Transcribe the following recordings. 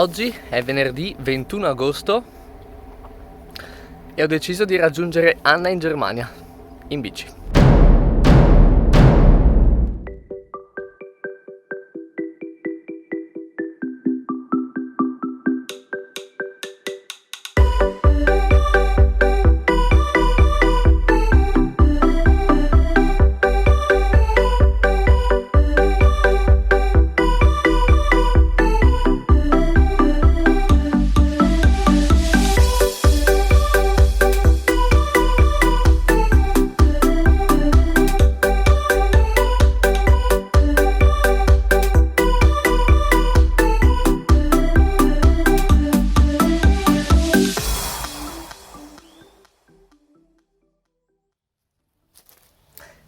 Oggi è venerdì 21 agosto e ho deciso di raggiungere Anna in Germania, in bici.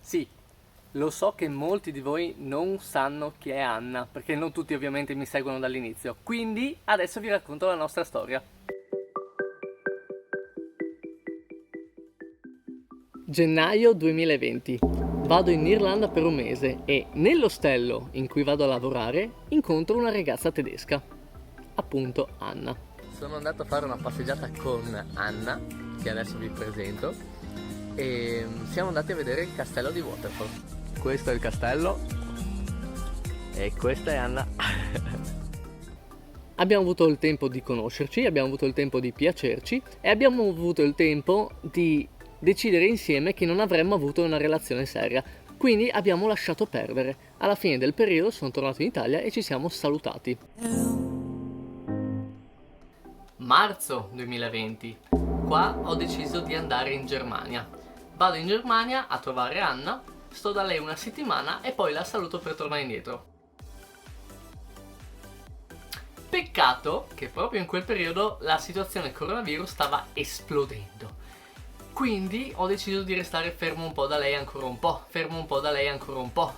Sì, lo so che molti di voi non sanno chi è Anna, perché non tutti ovviamente mi seguono dall'inizio, quindi adesso vi racconto la nostra storia. Gennaio 2020. Vado in Irlanda per un mese e nell'ostello in cui vado a lavorare incontro una ragazza tedesca, appunto Anna. Sono andato a fare una passeggiata con Anna, che adesso vi presento, e siamo andati a vedere il castello di Waterford. Questo è il castello e questa è Anna. Abbiamo avuto il tempo di conoscerci, abbiamo avuto il tempo di piacerci e abbiamo avuto il tempo di decidere insieme che non avremmo avuto una relazione seria. Quindi abbiamo lasciato perdere. Alla fine del periodo sono tornato in Italia e ci siamo salutati. Marzo 2020. Qua ho deciso di andare in Germania. Vado in Germania a trovare Anna, sto da lei una settimana e poi la saluto per tornare indietro. Peccato che proprio in quel periodo la situazione coronavirus stava esplodendo. Quindi ho deciso di restare fermo un po' da lei ancora un po', fermo un po' da lei ancora un po'.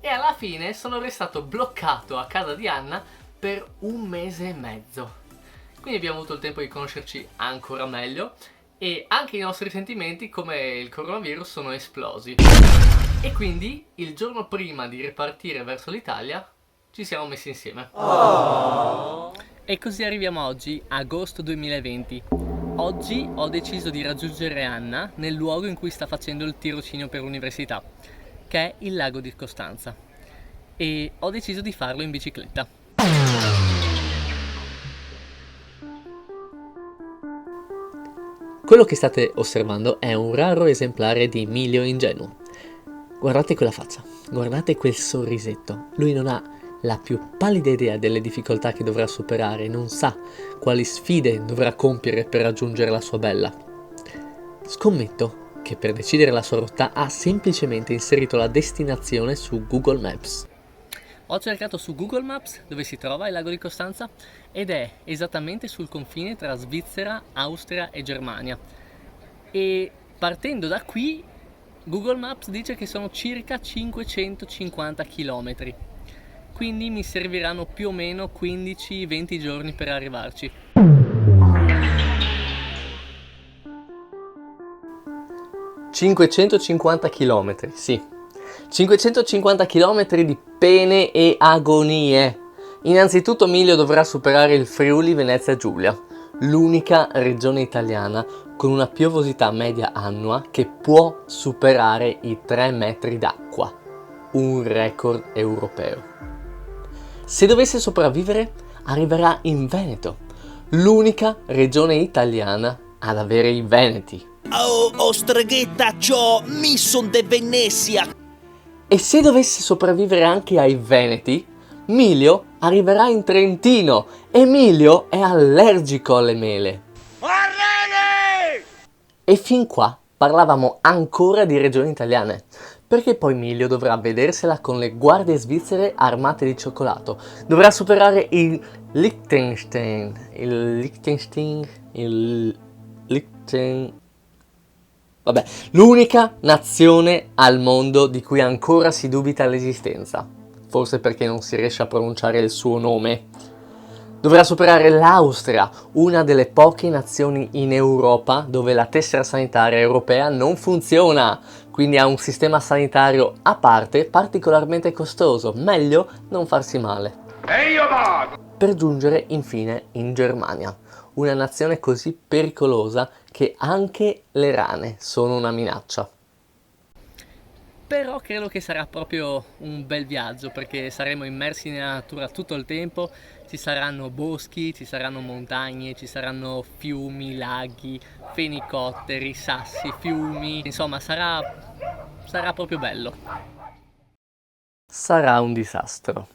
E alla fine sono restato bloccato a casa di Anna per un mese e mezzo. Quindi abbiamo avuto il tempo di conoscerci ancora meglio e anche i nostri sentimenti, come il coronavirus, sono esplosi. E quindi il giorno prima di ripartire verso l'Italia ci siamo messi insieme. Oh. E così arriviamo a oggi, agosto 2020. Oggi ho deciso di raggiungere Anna nel luogo in cui sta facendo il tirocinio per l'università, che è il lago di Costanza, e ho deciso di farlo in bicicletta. Quello che state osservando è un raro esemplare di Emilio ingenuo. Guardate quella faccia, guardate quel sorrisetto. Lui non ha la più pallida idea delle difficoltà che dovrà superare, non sa quali sfide dovrà compiere per raggiungere la sua bella. Scommetto che per decidere la sua rotta ha semplicemente inserito la destinazione su Google Maps. Ho cercato su Google Maps dove si trova il lago di Costanza ed è esattamente sul confine tra Svizzera, Austria e Germania. E partendo da qui Google Maps dice che sono circa 550 km. Quindi mi serviranno più o meno 15-20 giorni per arrivarci. 550 km, sì. 550 km di pene e agonie. Innanzitutto Emilio dovrà superare il Friuli Venezia Giulia, l'unica regione italiana con una piovosità media annua che può superare i 3 metri d'acqua, un record europeo. Se dovesse sopravvivere, arriverà in Veneto, l'unica regione italiana ad avere i Veneti. Oh streghetta, mi son de Venezia! E se dovesse sopravvivere anche ai Veneti, Emilio arriverà in Trentino. Emilio è allergico alle mele. Arrene! E fin qua parlavamo ancora di regioni italiane, perché poi Emilio dovrà vedersela con le guardie svizzere armate di cioccolato. Dovrà superare il Liechtenstein, vabbè, l'unica nazione al mondo di cui ancora si dubita l'esistenza, forse perché non si riesce a pronunciare il suo nome. Dovrà superare l'Austria, una delle poche nazioni in Europa dove la tessera sanitaria europea non funziona, quindi ha un sistema sanitario a parte particolarmente costoso, meglio non farsi male. E io vado! Per giungere infine in Germania, una nazione così pericolosa che anche le rane sono una minaccia. Però credo che sarà proprio un bel viaggio perché saremo immersi nella natura tutto il tempo, ci saranno boschi, ci saranno montagne, ci saranno fiumi, laghi, fenicotteri, sassi, fiumi, insomma sarà proprio bello. Sarà un disastro.